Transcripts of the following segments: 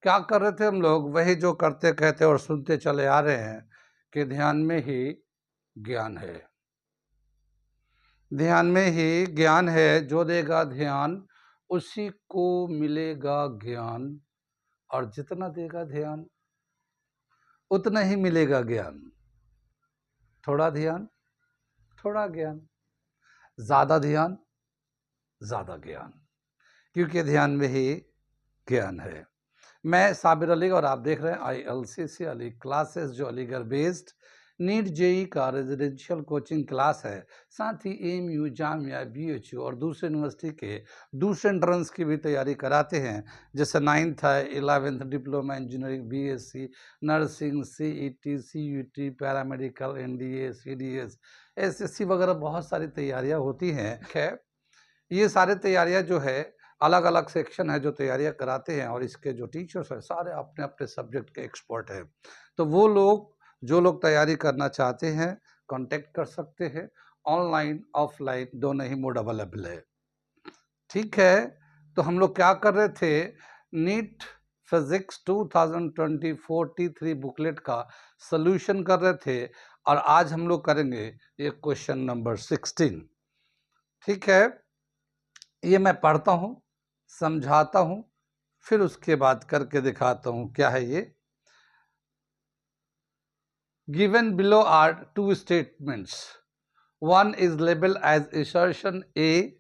क्या कर रहे थे हम लोग? वही जो करते कहते और सुनते चले आ रहे हैं कि ध्यान में ही ज्ञान है। ध्यान में ही ज्ञान है, जो देगा ध्यान उसी को मिलेगा ज्ञान, और जितना देगा ध्यान उतना ही मिलेगा ज्ञान। थोड़ा ध्यान थोड़ा ज्ञान, ज्यादा ध्यान ज्यादा ज्ञान, क्योंकि ध्यान में ही ज्ञान है। मैं साबिर अली और आप देख रहे हैं ILCC अली क्लासेस, जो अलीगढ़ बेस्ड नीट जेई का रेजिडेंशियल कोचिंग क्लास है। साथ ही AMU, जामिया, BHU और दूसरे यूनिवर्सिटी के दूसरे एंट्रेंस की भी तैयारी कराते हैं, जैसे 9th है, 11th diploma engineering, BSc nursing, CET, CUT, paramedical, NDA, CDS, SSC वगैरह बहुत सारी तैयारियां होती हैं। खैर, ये सारे तैयारियां जो है अलग अलग सेक्शन है जो तैयारियां कराते हैं, और इसके जो टीचर्स हैं सारे अपने अपने सब्जेक्ट के एक्सपर्ट हैं। तो वो लोग जो लोग तैयारी करना चाहते हैं कांटेक्ट कर सकते हैं। ऑनलाइन ऑफलाइन दोनों ही मोड अवेलेबल है। ठीक है, तो हम लोग क्या कर रहे थे? नीट फिजिक्स 2020 43 बुकलेट का सोल्यूशन कर रहे थे, और आज हम लोग करेंगे ये क्वेश्चन नंबर 16। ठीक है, ये मैं पढ़ता हूँ, समझाता हूँ, फिर उसके बाद करके दिखाता हूँ क्या है ये। Given below are two statements. One is labeled as assertion A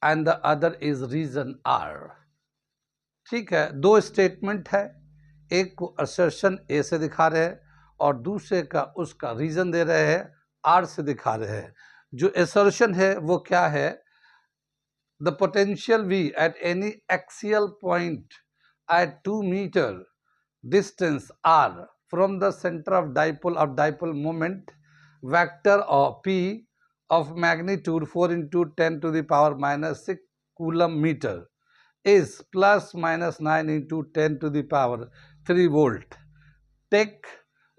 and the other is reason R. ठीक है, दो स्टेटमेंट है, एक को assertion A से दिखा रहे हैं और दूसरे का उसका रीजन दे रहे हैं, R से दिखा रहे हैं। जो assertion है वो क्या है? The potential V at any axial point at 2 meter distance R from the center of dipole moment vector of P of magnitude 4 into 10 to the power minus 6 coulomb meter is plus minus 9 into 10 to the power 3 volt. Take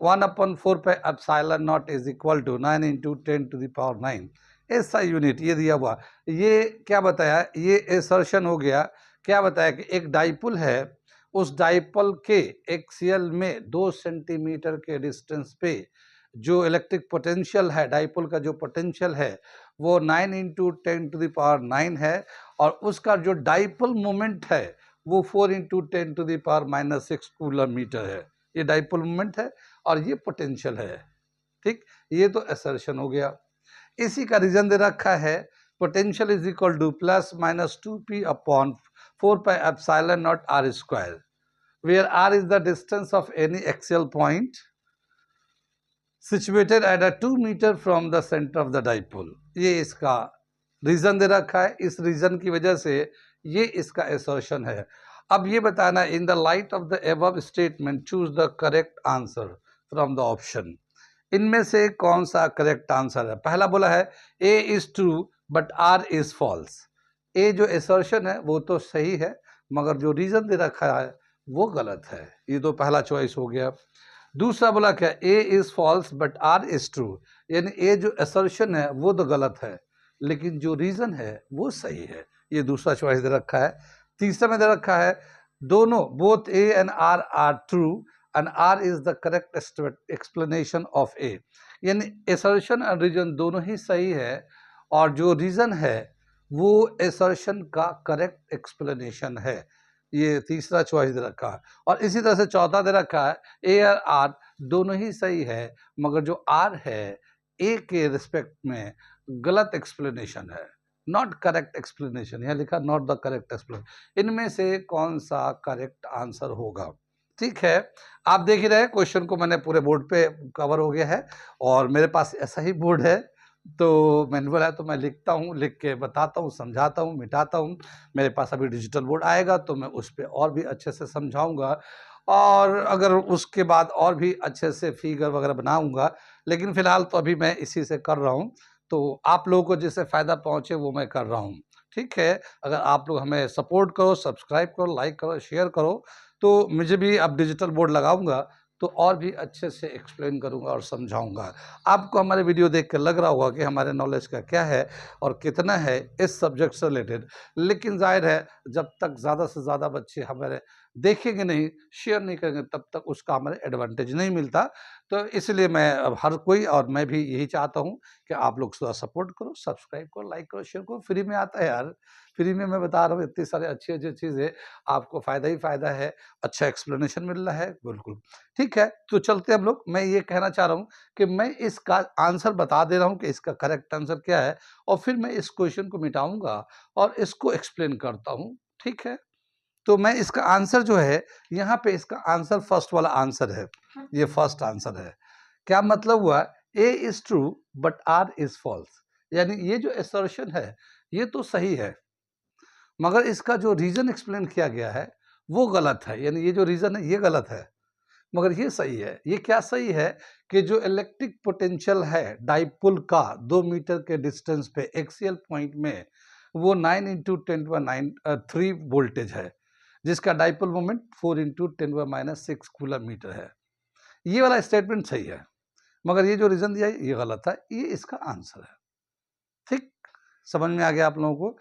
1/4 pi epsilon naught is equal to 9 into 10 to the power 9 ऐसा unit ये दिया हुआ। ये क्या बताया? ये assertion हो गया। क्या बताया कि एक डाइपोल है, उस डाइपोल के एक्सियल में 2 सेंटीमीटर के डिस्टेंस पे जो इलेक्ट्रिक पोटेंशियल है, डाइपोल का जो पोटेंशियल है वो 9 into 10 to the power 9 है, और उसका जो डाइपोल मोमेंट है वो 4 into 10 to the power minus 6 coulomb metre है। ये डाइपोल मोमेंट है और ये पोटेंशियल है। ठीक, ये तो असर्शन हो गया। इसी का रीजन दे रखा है, potential is equal to plus minus 2p upon 4 pi epsilon naught r square, where r is the distance of any axial point situated at a 2 metre from the centre of the dipole. ये इसका reason दे रखा है। इस reason की वजह से ये इसका असर्शन है। अब ये बताना, in the light of the above statement choose the correct answer from the option. इनमें से कौन सा करेक्ट आंसर है? पहला बोला है A is true but R is false. A जो असर्शन है वो तो सही है, मगर जो रीजन दे रखा है वो गलत है। ये तो पहला चॉइस हो गया। दूसरा बोला क्या? A is false but R is true, यानी ए जो असर्शन है वो तो गलत है, लेकिन जो रीजन है वो सही है। ये दूसरा चॉइस दे रखा है। तीसरा में दे रखा है दोनों, both A and R are true and R is the correct explanation of A, यानी assertion और रीजन दोनों ही सही है, और जो रीजन है वो assertion का करेक्ट एक्सप्लेनेशन है। ये तीसरा चॉइस दे रखा है। और इसी तरह से चौथा दे रखा है A और R दोनों ही सही है, मगर जो R है A के रिस्पेक्ट में गलत एक्सप्लेनेशन है, नॉट करेक्ट एक्सप्लेनेशन। यहाँ लिखा नॉट द करेक्ट एक्सप्लेनेशन। इनमें से कौन सा करेक्ट आंसर होगा? ठीक है, आप देख ही रहे हैं क्वेश्चन को मैंने पूरे बोर्ड पे कवर हो गया है, और मेरे पास ऐसा ही बोर्ड है, तो मैनुअल है तो मैं लिखता हूँ, लिख के बताता हूँ, समझाता हूँ, मिटाता हूँ। मेरे पास अभी डिजिटल बोर्ड आएगा तो मैं उस पर और भी अच्छे से समझाऊंगा, और अगर उसके बाद और भी अच्छे से फिगर वगैरह बनाऊंगा। लेकिन फिलहाल तो अभी मैं इसी से कर रहा हूँ, तो आप लोगों को जिससे फ़ायदा पहुँचे वो मैं कर रहा हूँ। ठीक है, अगर आप लोग हमें सपोर्ट करो, सब्सक्राइब करो, लाइक करो, शेयर करो, तो मुझे भी अब डिजिटल बोर्ड लगाऊंगा तो और भी अच्छे से एक्सप्लेन करूंगा और समझाऊंगा। आपको हमारे वीडियो देख कर लग रहा होगा कि हमारे नॉलेज का क्या है और कितना है इस सब्जेक्ट से रिलेटेड, लेकिन जाहिर है जब तक ज़्यादा से ज़्यादा बच्चे हमारे देखेंगे नहीं, शेयर नहीं करेंगे, तब तक उसका हमें एडवांटेज नहीं मिलता। तो इसलिए मैं अब हर कोई और मैं भी यही चाहता हूँ कि आप लोग थोड़ा सपोर्ट करो, सब्सक्राइब करो, लाइक करो, शेयर करो। फ्री में आता है यार, फ्री में मैं बता रहा हूँ इतनी सारी अच्छी-अच्छी चीज़ें, आपको फ़ायदा ही फ़ायदा है, अच्छा एक्सप्लेनेशन मिल रहा है, बिल्कुल। ठीक है, तो चलते हैं हम लोग। मैं ये कहना चाह रहा हूँ कि मैं इसका आंसर बता दे रहा हूँ कि इसका करेक्ट आंसर क्या है, और फिर मैं इस क्वेश्चन को मिटाऊँगा और इसको एक्सप्लेन करता हूँ, ठीक है? तो मैं इसका आंसर जो है, यहाँ पे इसका आंसर फर्स्ट वाला आंसर है, ये फर्स्ट आंसर है। क्या मतलब हुआ? A is true but R is false, यानी ये जो असर्शन है, ये तो सही है, मगर इसका जो रीज़न एक्सप्लेन किया गया है, वो गलत है। यानी ये जो रीज़न है, ये गलत है, मगर ये सही है। ये क्या सही है कि जो इलेक्ट्रिक पोटेंशियल है डाइपोल का 2 मीटर के डिस्टेंस पे एक्सियल पॉइंट में, वो 9 × 10⁻³ वोल्टेज है, जिसका डाइपोल मोमेंट 4 × 10⁻6 कूलम मीटर है। ये वाला स्टेटमेंट सही है, मगर ये जो रीज़न दिया है, ये गलत है। ये इसका आंसर है। ठीक? समझ में आ गया आप लोगों को?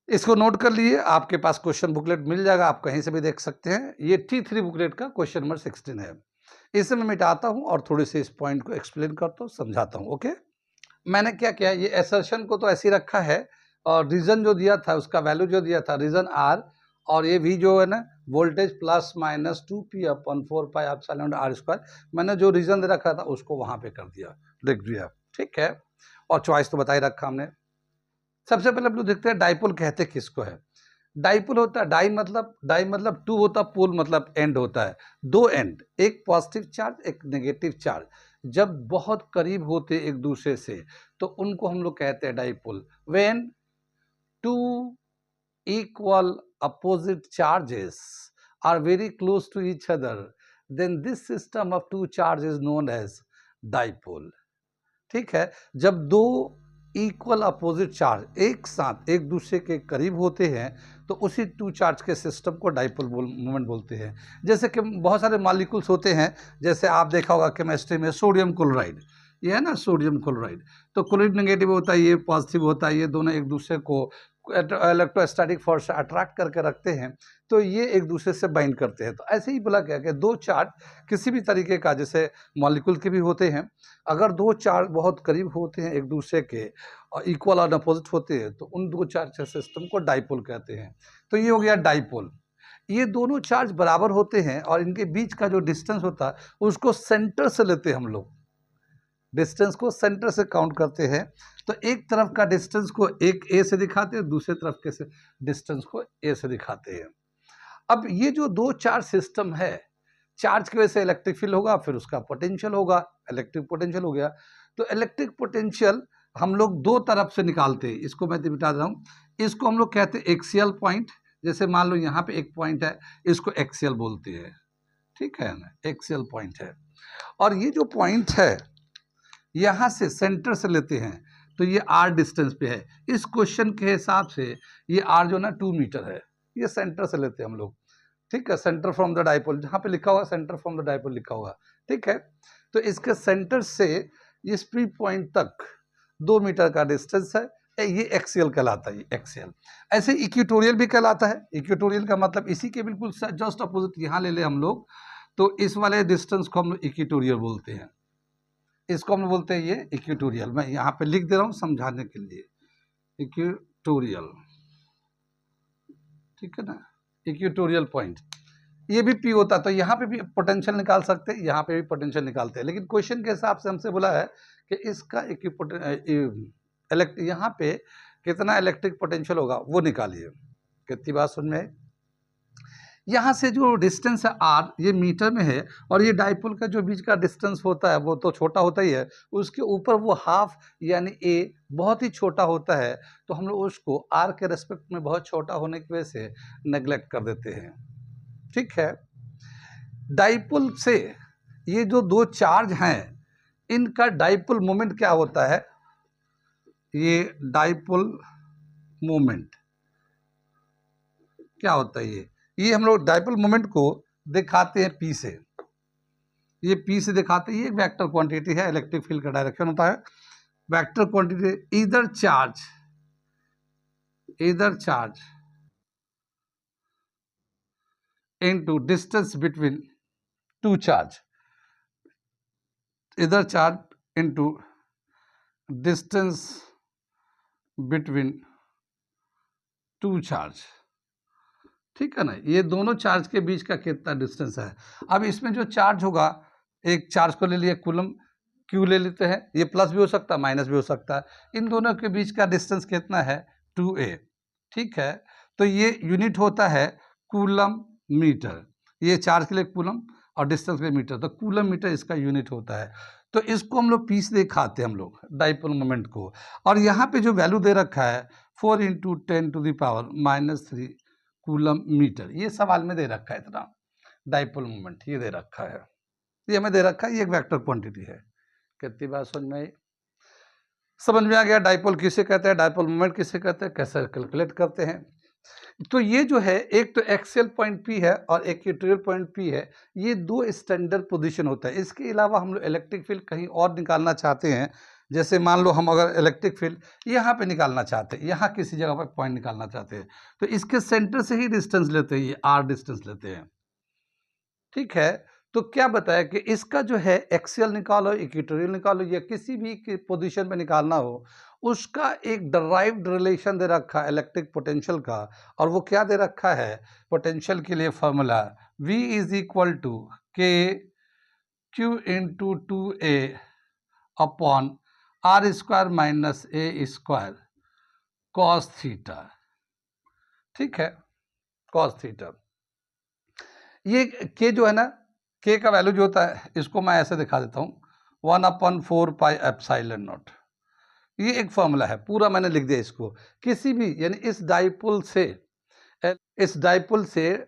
इसको नोट कर लिए, आपके पास क्वेश्चन बुकलेट मिल जाएगा, आप कहीं से भी देख सकते हैं। ये T3 बुकलेट का क्वेश्चन नंबर 16 है। इसे मैं मिटाता हूँ और थोड़ी सी इस पॉइंट को एक्सप्लेन करता हूँ, समझाता हूँ। ओके, मैंने क्या किया, ये असर्शन को तो ऐसे ही रखा है, और रीजन जो दिया था, उसका वैल्यू जो दिया था, रीजन आर, और ये वी जो है ना, वोल्टेज ±2p/4πε0r², मैंने जो रीजन दे रखा था उसको वहां पे कर दिया, लिख दिया। ठीक है, और चॉइस तो बता ही रखा हमने। सबसे पहले हम लोग देखते हैं डाइपोल कहते किसको है। डाइपोल होता है, डाई मतलब टू होता, पोल मतलब एंड होता है, दो एंड, एक पॉजिटिव चार्ज एक नेगेटिव चार्ज, जब बहुत करीब होते एक दूसरे से तो उनको हम लोग कहते हैं dipole. When two equal opposite charges are very close to each other, then this system of two charges is known as dipole। ठीक है, जब दो इक्वल अपोजिट चार्ज एक साथ एक दूसरे के करीब होते हैं तो उसी टू चार्ज के सिस्टम को डाइपोल मोमेंट बोलते हैं। जैसे कि बहुत सारे मॉलिक्यूल्स होते हैं, जैसे आप देखा होगा केमिस्ट्री में सोडियम क्लोराइड, ये है ना सोडियम क्लोराइड, तो क्लोराइड नेगेटिव होता है, ये पॉजिटिव होता है, ये दोनों एक दूसरे को इलेक्ट्रोस्टैटिक फोर्स से अट्रैक्ट करके रखते हैं, तो ये एक दूसरे से बाइंड करते हैं। तो ऐसे ही बोला गया कि दो चार्ज किसी भी तरीके का, जैसे मॉलिक्यूल के भी होते हैं, अगर दो चार्ज बहुत करीब होते हैं एक दूसरे के और इक्वल और अपोजिट होते हैं तो उन दो चार्ज के सिस्टम को डाइपोल कहते हैं। तो ये हो गया डाइपोल। ये दोनों चार्ज बराबर होते हैं और इनके बीच का जो डिस्टेंस होता है उसको सेंटर से लेते हैं हम लोग, डिस्टेंस को सेंटर से काउंट करते हैं। तो एक तरफ का डिस्टेंस को एक ए से दिखाते हैं, दूसरे तरफ के डिस्टेंस को ए से दिखाते हैं। अब ये जो दो चार्ज सिस्टम है, चार्ज की वजह से इलेक्ट्रिक फील्ड होगा, फिर उसका पोटेंशियल होगा, इलेक्ट्रिक पोटेंशियल हो गया। तो इलेक्ट्रिक पोटेंशियल हम लोग दो तरफ से निकालते हैं, इसको मैं बता रहा हूँ। इसको हम लोग कहते हैं एक्सियल पॉइंट, जैसे मान लो यहाँ पे एक पॉइंट है, इसको एक्सियल बोलते हैं, ठीक है ना, एक्सियल पॉइंट है। और ये जो पॉइंट है यहाँ से सेंटर से लेते हैं तो ये आर डिस्टेंस पे है। इस क्वेश्चन के हिसाब से ये आर जो ना 2 मीटर है, ये सेंटर से लेते हैं हम लोग, ठीक है, सेंटर फ्रॉम द डाइपोल, जहाँ पे लिखा होगा सेंटर फ्रॉम द डाइपोल लिखा होगा, ठीक है। तो इसके सेंटर से इस प्री पॉइंट तक 2 मीटर का डिस्टेंस है, ये एक्सियल कहलाता है, ये एक्सियल। ऐसे इक्वेटोरियल भी कहलाता है। इक्वेटोरियल का मतलब इसी के बिल्कुल जस्ट अपोजिट यहाँ ले ले हम लोग, तो इस वाले डिस्टेंस को हम लोग इक्वेटोरियल बोलते हैं, इसको हम बोलते हैं ये इक्वेटोरियल। मैं यहाँ पे लिख दे रहा हूँ समझाने के लिए, इक्वेटोरियल, ठीक है ना, इक्वेटोरियल पॉइंट। ये भी पी होता है, तो यहाँ पे भी पोटेंशियल निकाल सकते हैं, यहाँ पे भी पोटेंशियल निकालते हैं, लेकिन क्वेश्चन के हिसाब से हमसे बोला है कि इसका यहाँ पे कितना इलेक्ट्रिक पोटेंशियल होगा वो निकालिए। कितनी बात सुन में, यहाँ से जो डिस्टेंस है आर, ये मीटर में है, और ये डाइपोल का जो बीच का डिस्टेंस होता है वो तो छोटा होता ही है, उसके ऊपर वो हाफ यानी ए बहुत ही छोटा होता है, तो हम लोग उसको आर के रेस्पेक्ट में बहुत छोटा होने की वजह से नेग्लेक्ट कर देते हैं, ठीक है। डाइपोल से ये जो दो चार्ज हैं, इनका डाइपोल मोमेंट क्या होता है, ये डाइपोल मोमेंट क्या होता है, ये हम लोग डाइपोल मोमेंट को दिखाते हैं पी से, ये पी से दिखाते हैं। ये एक वेक्टर क्वांटिटी है, इलेक्ट्रिक फील्ड का डायरेक्शन होता है, वेक्टर क्वांटिटी। इधर charge into distance between two charge, इधर charge into distance between two charge, ठीक है ना, ये दोनों चार्ज के बीच का कितना डिस्टेंस है। अब इसमें जो चार्ज होगा, एक चार्ज को ले लिया कूलम, क्यू ले लेते हैं, ये प्लस भी हो सकता है माइनस भी हो सकता है, इन दोनों के बीच का डिस्टेंस कितना है 2a, ठीक है। तो ये यूनिट होता है कूलम मीटर, ये चार्ज के लिए कूलम और डिस्टेंस के लिए मीटर, तो कूलम मीटर इसका यूनिट होता है। तो इसको हम लोग पीस दिखाते हैं हम लोग डाइपोल मोमेंट को, और यहाँ पे जो वैल्यू दे रखा है 4 × 10⁻³ कूलम मीटर, ये सवाल में दे रखा है इतना डाइपोल मोमेंट, ये दे रखा है, ये हमें दे रखा है, ये एक वेक्टर क्वांटिटी है। कितनी बात समझ में आई? समझ में आ गया डाइपोल किसे कहते हैं, डाइपोल मोमेंट किसे कहते हैं, कैसे कैलकुलेट करते हैं। तो ये जो है, एक तो एक्सियल पॉइंट P है और इक्वेटोरियल पॉइंट P है, ये दो स्टैंडर्ड पोजीशन होता है। इसके अलावा हम लोग इलेक्ट्रिक फील्ड कहीं और निकालना चाहते हैं, जैसे मान लो हम अगर इलेक्ट्रिक फील्ड यहाँ पे निकालना चाहते हैं, यहाँ किसी जगह पर पॉइंट निकालना चाहते हैं, तो इसके सेंटर से ही डिस्टेंस लेते हैं, ये r डिस्टेंस लेते हैं, ठीक है। तो क्या बताया कि इसका जो है एक्सियल निकालो, इक्वेटोरियल निकालो, या किसी भी पोजीशन पे निकालना हो, उसका एक डराइव्ड रिलेशन दे रखा है इलेक्ट्रिक पोटेंशियल का, और वो क्या दे रखा है पोटेंशियल के लिए formula V = KQ × 2a upon r² - a² cos theta, ठीक है, cos थीटा। ये k जो है ना, k का वैल्यू जो होता है, इसको मैं ऐसे दिखा देता हूँ, 1/4πε0, ये एक फॉर्मूला है, पूरा मैंने लिख दिया इसको। किसी भी यानी इस डाइपोल से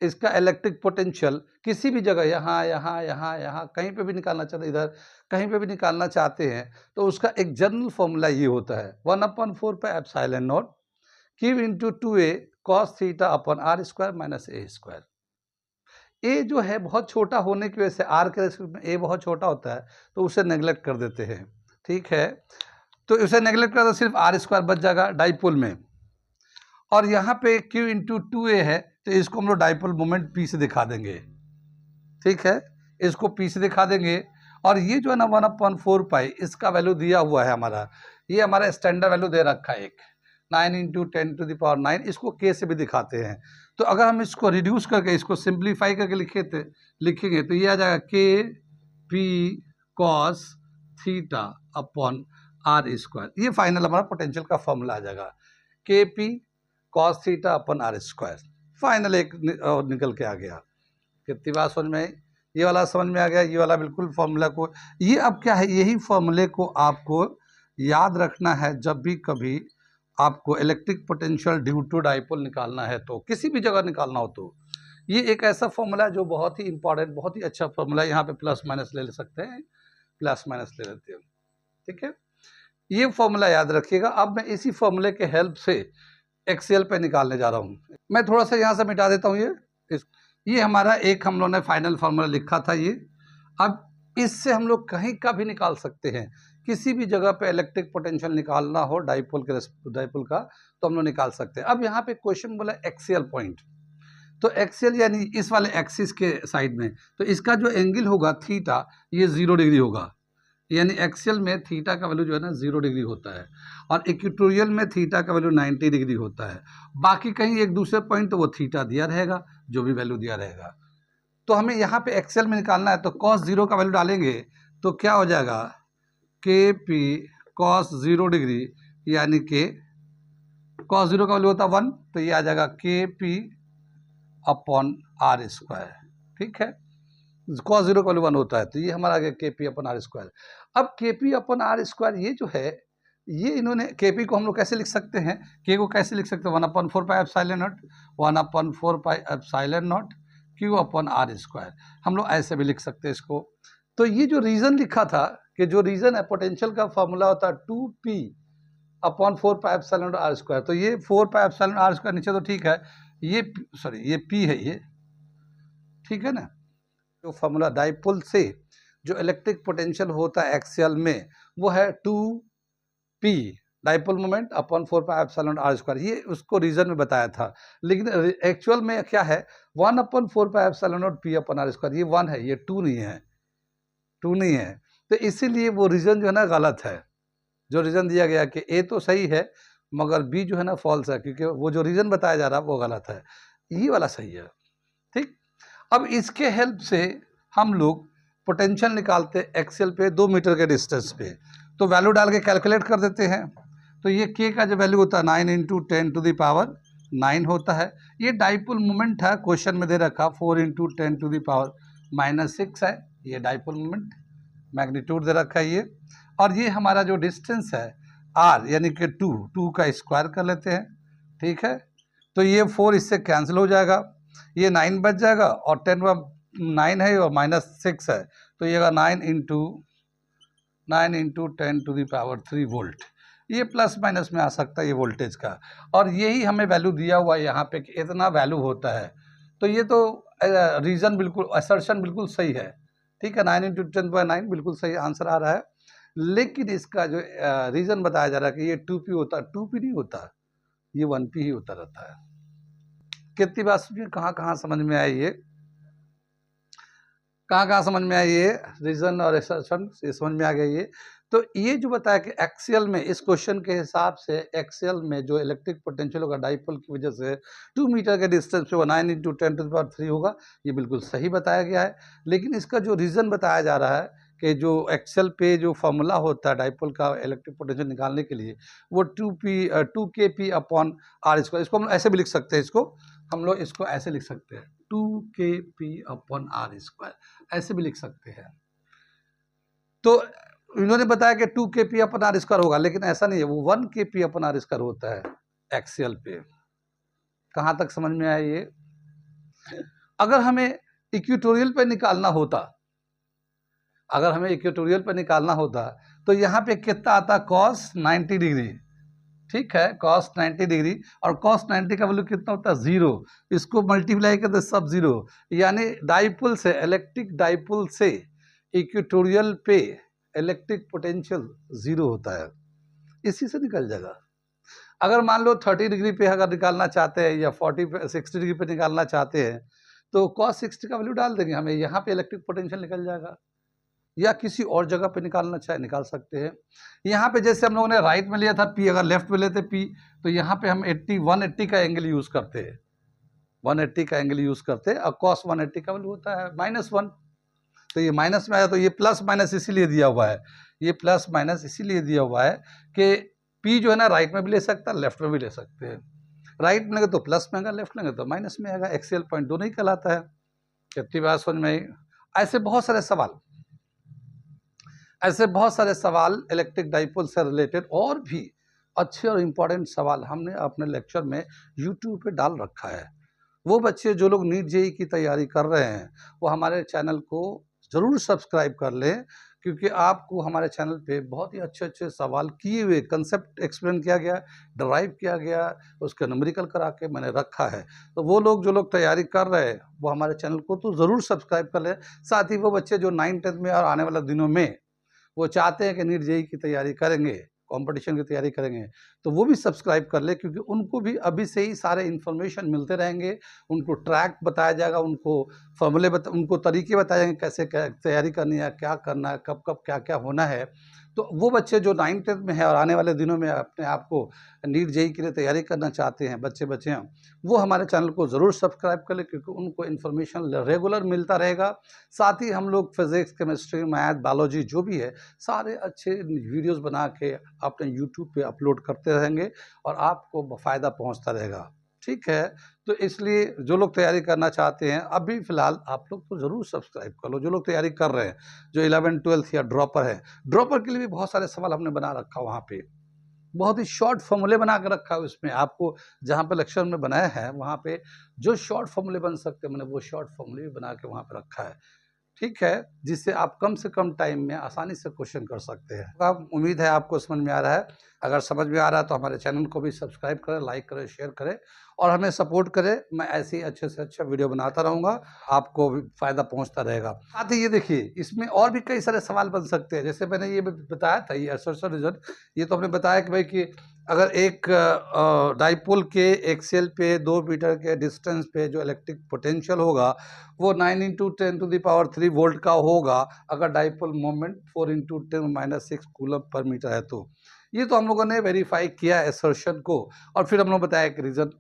इसका इलेक्ट्रिक पोटेंशियल किसी भी जगह, यहाँ यहाँ यहाँ यहाँ कहीं पे भी निकालना चाहते हैं, इधर कहीं पे भी निकालना चाहते हैं, तो उसका एक जनरल फॉर्मूला ये होता है 1/4πε0 Q × 2a cos theta upon r² - a²। ए जो है बहुत छोटा होने की वजह से, आर के रेस्पेक्ट में ए बहुत छोटा होता है, तो उसे नेगलेक्ट कर देते हैं, ठीक है। तो उसे नेगलेक्ट कर दो, सिर्फ r² बच जाएगा डाइपोल में, और यहाँ पे Q × 2a है, तो इसको हम लोग डाइपोल मोमेंट P से दिखा देंगे, ठीक है, इसको P से दिखा देंगे। और ये जो है ना 1/4π, इसका वैल्यू दिया हुआ है हमारा, ये हमारा स्टैंडर्ड वैल्यू दे रखा है एक 9 × 10⁻⁹, इसको K से भी दिखाते हैं। तो अगर हम इसको रिड्यूस करके, इसको सिंप्लीफाई करके लिखेंगे, तो ये आ जाएगा KP cos theta upon r², ये फाइनल हमारा पोटेंशियल का फॉर्मूला आ जाएगा, KP cos theta upon r², final एक निकल के आ गया। कितनी बात समझ में आई? ये वाला समझ में आ गया, ये वाला बिल्कुल फॉर्मूला को, ये अब क्या है, यही फॉर्मूले को आपको याद रखना है जब भी कभी आपको electric potential due to dipole निकालना है, तो किसी भी जगह निकालना हो, तो ये एक ऐसा फॉर्मूला है जो बहुत ही इंपॉर्टेंट, बहुत ही अच्छा फॉर्मूला है। यहाँ पे प्लस माइनस ले सकते हैं, प्लस माइनस ले लेते हैं, ठीक है, ये फॉर्मूला याद रखिएगा। अब मैं इसी फॉर्मूले के हेल्प से एक्सेल पे निकालने जा रहा हूँ। मैं थोड़ा सा यहाँ से मिटा देता हूँ, ये हमारा एक हम लोगों ने फाइनल फार्मूला लिखा था ये। अब इससे हम लोग कहीं का भी निकाल सकते हैं, किसी भी जगह पे इलेक्ट्रिक पोटेंशियल निकालना हो डाइपोल का, तो हम लोग निकाल सकते हैं। अब यहाँ पे क्वेश्चन बोला एक्सियल पॉइंट, तो एक्सियल यानी इस वाले एक्सिस के साइड में, तो इसका जो एंगल होगा थीटा, ये 0 डिग्री होगा, यानी एक्सियल में थीटा का वैल्यू जो है ना 0 डिग्री होता है, और इक्वेटोरियल में थीटा का वैल्यू 90 डिग्री होता है। बाकी कहीं एक दूसरे पॉइंट तो वो थीटा दिया रहेगा, जो भी वैल्यू दिया रहेगा। तो हमें यहाँ पे एक्सेल में निकालना है, तो cos 0 का वैल्यू डालेंगे, तो क्या हो जाएगा KP cos 0 डिग्री, यानी कि cos 0 का वैल्यू होता है 1, तो ये आ जाएगा KP अपॉन r², ठीक है, cos 0 का वैल्यू 1 होता है, तो ये हमारा आ गया KP अपॉन r²। अब KP अपॉन r², ये जो है, ये इन्होंने KP को हम लोग कैसे लिख सकते हैं, K को कैसे लिख सकते हैं 1/4πε0, 1/4πε0 Q अपॉन r², हम लोग ऐसे भी लिख सकते हैं इसको। तो ये जो रीज़न लिखा था, कि जो रीज़न है पोटेंशियल का फॉर्मूला होता है 2P अपॉन 4πε0 r², तो ये 4πε0 r² नीचे तो ठीक है, ये सॉरी ये P है ये, ठीक है ना। जो फॉर्मूला डाइपोल से जो इलेक्ट्रिक पोटेंशियल होता है एक्सियल में, वो है 2P dipole moment upon 4πε0r², ये उसको रीजन में बताया था, लेकिन एक्चुअल में क्या है 1/4πε0p/r², ये 1 है, ये 2 नहीं है, 2 नहीं है। तो इसीलिए वो रीजन जो है ना गलत है, जो रीजन दिया गया कि ए तो सही है मगर बी जो है ना फॉल्स है, क्योंकि वो जो रीजन बताया जा रहा है वो गलत है, ये वाला सही है। ठीक, अब इसके हेल्प से हम लोग पोटेंशियल निकालते हैं एक्सेल पे 2 मीटर के डिस्टेंस पे, तो वैल्यू डाल के कैलकुलेट कर देते हैं। तो ये के का जो वैल्यू होता है 9 × 10⁻9 होता है। ये डाइपोल मोमेंट है, क्वेश्चन में दे रखा 4 × 10⁻6 है, ये डाइपोल मोमेंट मैग्नीट्यूड दे रखा है ये। और ये हमारा जो डिस्टेंस है r यानी कि 2 का स्क्वायर कर लेते हैं, ठीक है। तो ये 4 इससे कैंसिल हो जाएगा, ये 9 बच जाएगा और 10 9 है और -6 है, तो ये 9 × 10⁻3 वोल्ट, ये प्लस माइनस में आ सकता है ये वोल्टेज का। और यही हमें वैल्यू दिया हुआ है यहाँ पे कि इतना वैल्यू होता है। तो ये तो रीजन बिल्कुल, असर्शन बिल्कुल सही है, ठीक है। 9 × 10⁻9 बिल्कुल सही आंसर आ रहा है, लेकिन इसका जो रीजन बताया जा रहा है कि ये 2p होता है, 2p नहीं होता, ये 1p ही होता रहता है। कितनी बात सुनिए, कहाँ समझ में आई ये, कहाँ समझ में आई ये रीजन और एक्सर्शन, ये समझ में आ गया ये। तो ये जो बताया कि एक्सियल में, इस क्वेश्चन के हिसाब से एक्सियल में जो इलेक्ट्रिक पोटेंशियल होगा डाइपोल की वजह से 2 मीटर के डिस्टेंस पे वो 9 × 10⁻3 होगा, ये बिल्कुल सही बताया गया है। लेकिन इसका जो रीज़न बताया जा रहा है कि जो एक्सेल पे जो फॉर्मूला होता है डाइपोल का इलेक्ट्रिक पोटेंशियल निकालने के लिए, वो 2kp/r², इसको हम ऐसे भी लिख सकते हैं, इसको हम लोग इसको ऐसे लिख सकते हैं 2kp/r², ऐसे भी लिख सकते हैं। तो इन्होंने बताया कि 2kp/r² होगा, लेकिन ऐसा नहीं है, वो 1kp/r² होता है एक्सियल पे। कहाँ तक समझ में आया ये? अगर हमें इक्वेटोरियल पे निकालना होता, अगर हमें इक्वेटोरियल पे निकालना होता तो यहाँ पे कितना आता, cos 90 डिग्री, ठीक है, cos 90 डिग्री, और cos 90 का वैल्यू कितना होता है 0, इसको मल्टीप्लाई करते सब 0, यानी डाइपोल से, इलेक्ट्रिक डाइपोल से इक्वेटोरियल पे इलेक्ट्रिक पोटेंशियल 0 होता है, इसी से निकल जाएगा। अगर मान लो 30 डिग्री पे अगर निकालना चाहते हैं या 60 डिग्री पे निकालना चाहते हैं तो cos 60 का वैल्यू डाल देंगे, हमें यहाँ पे इलेक्ट्रिक पोटेंशियल निकल जाएगा। या किसी और जगह पे निकालना चाहे निकाल सकते हैं। यहाँ पे जैसे हम लोगों ने राइट में लिया था P, अगर लेफ्ट में लेते P, तो यहाँ पे हम 180 का एंगल यूज़ करते हैं, 180 का एंगल यूज़ करते हैं, और cos 180 का वैल्यू होता है -1, तो ये माइनस में आया, तो ये प्लस माइनस इसीलिए दिया हुआ है, ये प्लस माइनस इसीलिए दिया हुआ है कि P जो है ना राइट में भी ले सकता है, लेफ्ट में भी ले सकते हैं। राइट में लेंगे तो प्लस में आएगा, लेफ्ट लेंगे तो माइनस में आएगा, एक्सियल पॉइंट दोनों ही कहलाता है। कितनी बात समझ में आई? ऐसे बहुत सारे सवाल, ऐसे बहुत सारे सवाल इलेक्ट्रिक डाइपोल से रिलेटेड और भी अच्छे और इम्पॉर्टेंट सवाल हमने अपने लेक्चर में यूट्यूब पे डाल रखा है। वो बच्चे जो लोग नीट जेईई की तैयारी कर रहे हैं वो हमारे चैनल को ज़रूर सब्सक्राइब कर लें, क्योंकि आपको हमारे चैनल पे बहुत ही अच्छे अच्छे सवाल किए हुए, कंसेप्ट एक्सप्लेन किया गया, डराइव किया गया, उसका न्यूमेरिकल करा के मैंने रखा है। तो वो लोग जो लोग तैयारी कर रहे हैं वो हमारे चैनल को तो ज़रूर सब्सक्राइब कर लें। साथ ही वो बच्चे जो 9th-10th में और आने वाले दिनों में वो चाहते हैं कि नीट जेईई की तैयारी करेंगे, कंपटीशन की तैयारी करेंगे, तो वो भी सब्सक्राइब कर ले, क्योंकि उनको भी अभी से ही सारे इन्फॉर्मेशन मिलते रहेंगे, उनको ट्रैक बताया जाएगा, उनको फॉर्मूले उनको तरीके बताए जाएंगे कैसे तैयारी करनी है, क्या करना है, कब कब क्या क्या होना है। तो वो बच्चे जो 9th-10th में है और आने वाले दिनों में अपने आप को नीट जेईई के लिए तैयारी करना चाहते हैं, बच्चे हैं, वो हमारे चैनल को ज़रूर सब्सक्राइब कर ले, क्योंकि उनको इन्फॉर्मेशन रेगुलर मिलता रहेगा। साथ ही हम लोग फिज़िक्स, केमिस्ट्री, मैथ, बायोलॉजी जो भी है सारे अच्छे वीडियोस बना के अपने यूट्यूब पे अपलोड करते रहेंगे और आपको फ़ायदा पहुंचता रहेगा, ठीक है। तो इसलिए जो लोग तैयारी करना चाहते हैं अभी फ़िलहाल आप लोग तो ज़रूर सब्सक्राइब कर लो। जो लोग तैयारी कर रहे हैं, जो 11th-12th या ड्रॉपर है, ड्रॉपर के लिए भी बहुत सारे सवाल हमने बना रखा वहाँ पे, बहुत ही शॉर्ट फॉर्मूले बना के रखा है उसमें। आपको जहाँ पे लेक्चर में बनाया है वहाँ पे जो शॉर्ट फॉर्मूले बन सकते हैं, मैंने वो शॉर्ट फॉर्मूले भी बना के वहाँ पे रखा है। ठीक है, जिससे आप कम से कम टाइम में आसानी से क्वेश्चन कर सकते हैं। अब उम्मीद है आपको समझ में आ रहा है। अगर समझ में आ रहा है तो हमारे चैनल को भी सब्सक्राइब करें, लाइक करें, शेयर करें और हमें सपोर्ट करें। मैं ऐसे ही अच्छे से अच्छा वीडियो बनाता रहूँगा, आपको भी फ़ायदा पहुँचता रहेगा। साथ ही ये देखिए, इसमें और भी कई सारे सवाल बन सकते हैं। जैसे मैंने ये ब बताया था, ये असर्शन रीज़न, ये तो हमने बताया कि भाई कि अगर एक डाइपोल के एक्सियल पे 2 मीटर के डिस्टेंस पे जो इलेक्ट्रिक पोटेंशियल होगा, वो 9 × 10⁻³ वोल्ट का होगा, अगर डाइपोल मोमेंट 4 × 10⁻6 कूलम्ब पर मीटर है तो। ये तो हम लोगों ने वेरीफाई किया असर्शन को, और फिर हम लोग बताया कि रीज़न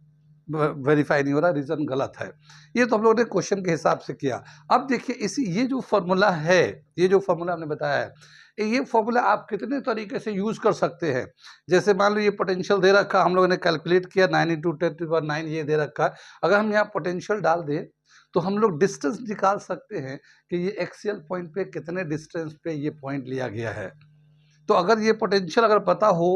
वेरीफाई नहीं हो रहा, रीज़न गलत है। ये तो हम लोगों ने क्वेश्चन के हिसाब से किया। अब देखिए, ये जो फॉर्मूला है, ये जो फॉर्मूला हमने बताया है, ये फॉर्मूला आप कितने तरीके से यूज़ कर सकते हैं। जैसे मान लो ये पोटेंशियल दे रखा, हम लोगों ने कैलकुलेट किया 9 × 10⁹ ये दे रखा है। अगर हम यहाँ पोटेंशियल डाल दें तो हम लोग डिस्टेंस निकाल सकते हैं कि ये एक्सियल पॉइंट पे कितने डिस्टेंस पे ये पॉइंट लिया गया है। तो अगर ये पोटेंशियल अगर पता हो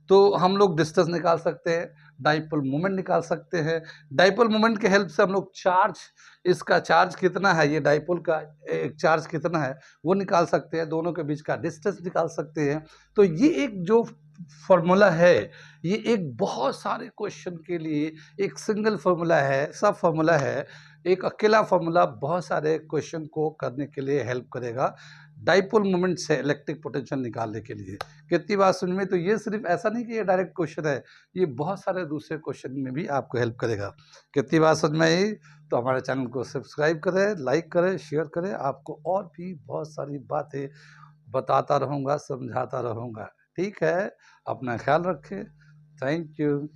तो हम लोग डिस्टेंस निकाल सकते हैं, डाइपोल मोमेंट निकाल सकते हैं। डाइपोल मोमेंट के हेल्प से हम लोग चार्ज, इसका चार्ज कितना है, ये डाइपोल का एक चार्ज कितना है वो निकाल सकते हैं, दोनों के बीच का डिस्टेंस निकाल सकते हैं। तो ये एक जो फॉर्मूला है, ये एक बहुत सारे क्वेश्चन के लिए एक सिंगल फॉर्मूला है, सब फॉर्मूला है। एक अकेला फॉर्मूला बहुत सारे क्वेश्चन को करने के लिए हेल्प करेगा, डाइपोल मोमेंट से इलेक्ट्रिक पोटेंशियल निकालने के लिए। कितनी बात समझ में? तो ये सिर्फ ऐसा नहीं कि ये डायरेक्ट क्वेश्चन है, ये बहुत सारे दूसरे क्वेश्चन में भी आपको हेल्प करेगा। कितनी बात समझ में आई? तो हमारे चैनल को सब्सक्राइब करें, लाइक करें, शेयर करें। आपको और भी बहुत सारी बातें बताता रहूँगा, समझाता रहूँगा। ठीक है? अपना ख्याल रखें। Thank you.